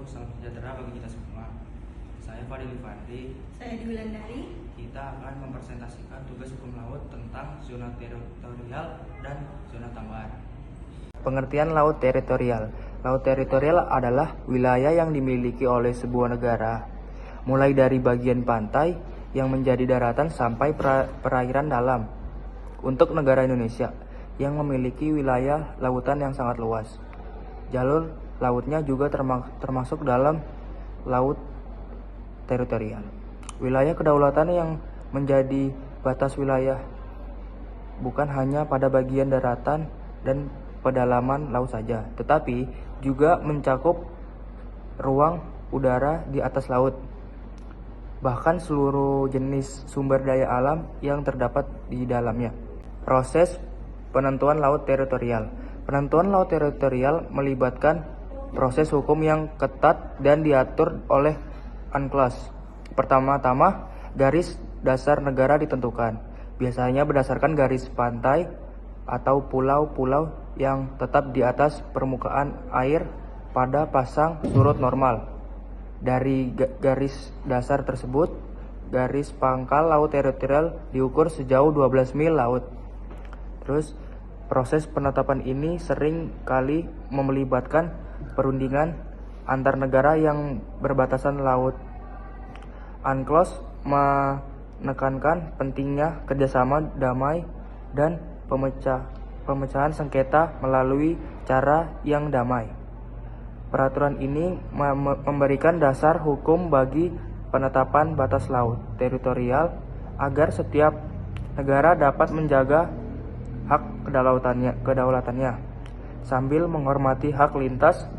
salam sejahtera bagi kita semua. Saya Fadil Fadli. Saya Diwulandari. Kita akan mempresentasikan tugas hukum laut tentang zona teritorial dan zona tambahan. Pengertian laut teritorial. Laut teritorial adalah wilayah yang dimiliki oleh sebuah negara, mulai dari bagian pantai yang menjadi daratan sampai perairan dalam. Untuk negara Indonesia yang memiliki wilayah lautan yang sangat luas, jalur lautnya juga termasuk dalam laut teritorial. Wilayah kedaulatan yang menjadi batas wilayah bukan hanya pada bagian daratan dan pedalaman laut saja, tetapi juga mencakup ruang udara di atas laut, bahkan seluruh jenis sumber daya alam yang terdapat di dalamnya. Proses penentuan laut teritorial. Penentuan laut teritorial melibatkan proses hukum yang ketat dan diatur oleh UNCLOS. Pertama-tama, garis dasar negara ditentukan, biasanya berdasarkan garis pantai atau pulau-pulau yang tetap di atas permukaan air pada pasang surut normal. Dari garis dasar tersebut, garis pangkal laut teritorial diukur sejauh 12 mil laut. Terus, proses penetapan ini sering kali melibatkan perundingan antar negara yang berbatasan laut. UNCLOS menekankan pentingnya kerjasama damai dan pemecahan sengketa melalui cara yang damai. Peraturan ini memberikan dasar hukum bagi penetapan batas laut teritorial agar setiap negara dapat menjaga hak kedaulatannya sambil menghormati hak lintas,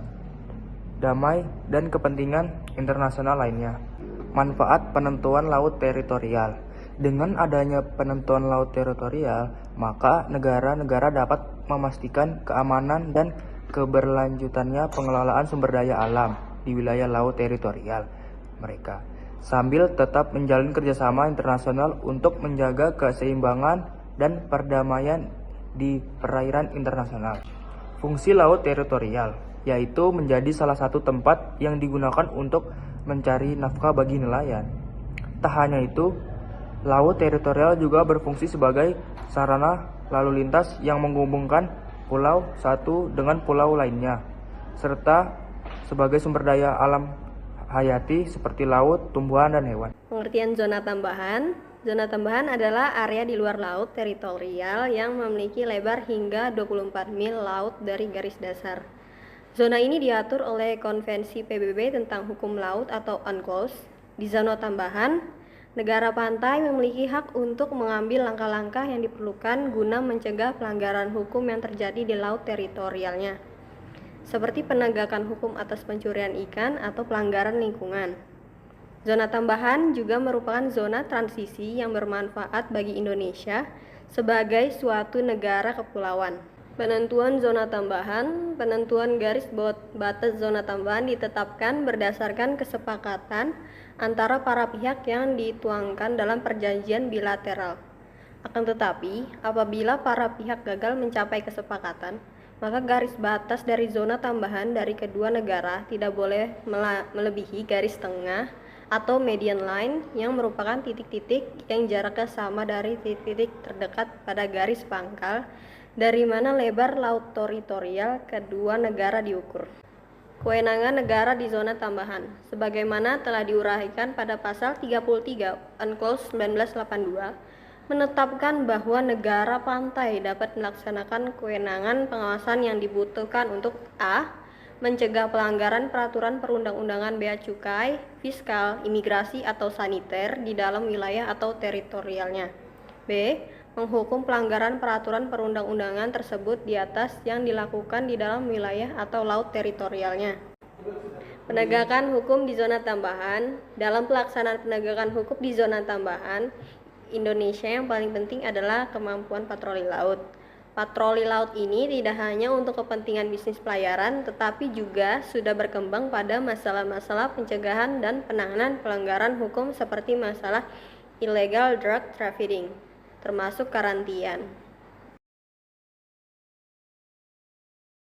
damai, dan kepentingan internasional lainnya. Manfaat penentuan laut teritorial. Dengan adanya penentuan laut teritorial, maka negara-negara dapat memastikan keamanan dan keberlanjutannya pengelolaan sumber daya alam di wilayah laut teritorial mereka, sambil tetap menjalin kerjasama internasional untuk menjaga keseimbangan dan perdamaian di perairan internasional. Fungsi laut teritorial yaitu menjadi salah satu tempat yang digunakan untuk mencari nafkah bagi nelayan. Tak hanya itu, laut teritorial juga berfungsi sebagai sarana lalu lintas yang menghubungkan pulau satu dengan pulau lainnya, serta sebagai sumber daya alam hayati seperti laut, tumbuhan, dan hewan. Pengertian zona tambahan. Zona tambahan adalah area di luar laut teritorial yang memiliki lebar hingga 24 mil laut dari garis dasar. Zona ini diatur oleh Konvensi PBB tentang Hukum Laut atau UNCLOS. Di zona tambahan, negara pantai memiliki hak untuk mengambil langkah-langkah yang diperlukan guna mencegah pelanggaran hukum yang terjadi di laut teritorialnya, seperti penegakan hukum atas pencurian ikan atau pelanggaran lingkungan. Zona tambahan juga merupakan zona transisi yang bermanfaat bagi Indonesia sebagai suatu negara kepulauan. Penentuan zona tambahan. Penentuan garis batas zona tambahan ditetapkan berdasarkan kesepakatan antara para pihak yang dituangkan dalam perjanjian bilateral. Akan tetapi, apabila para pihak gagal mencapai kesepakatan, maka garis batas dari zona tambahan dari kedua negara tidak boleh melebihi garis tengah atau median line yang merupakan titik-titik yang jaraknya sama dari titik-titik terdekat pada garis pangkal dari mana lebar laut teritorial kedua negara diukur. Kewenangan negara di zona tambahan, sebagaimana telah diuraikan pada pasal 33 UNCLOS 1982, menetapkan bahwa negara pantai dapat melaksanakan kewenangan pengawasan yang dibutuhkan untuk a. mencegah pelanggaran peraturan perundang-undangan bea cukai, fiskal, imigrasi, atau saniter di dalam wilayah atau teritorialnya. b. Menghukum pelanggaran peraturan perundang-undangan tersebut di atas yang dilakukan di dalam wilayah atau laut teritorialnya. Penegakan hukum di zona tambahan. Dalam pelaksanaan penegakan hukum di zona tambahan, Indonesia yang paling penting adalah kemampuan patroli laut. Patroli laut ini tidak hanya untuk kepentingan bisnis pelayaran, tetapi juga sudah berkembang pada masalah-masalah pencegahan dan penanganan pelanggaran hukum seperti masalah illegal drug trafficking, termasuk karantian.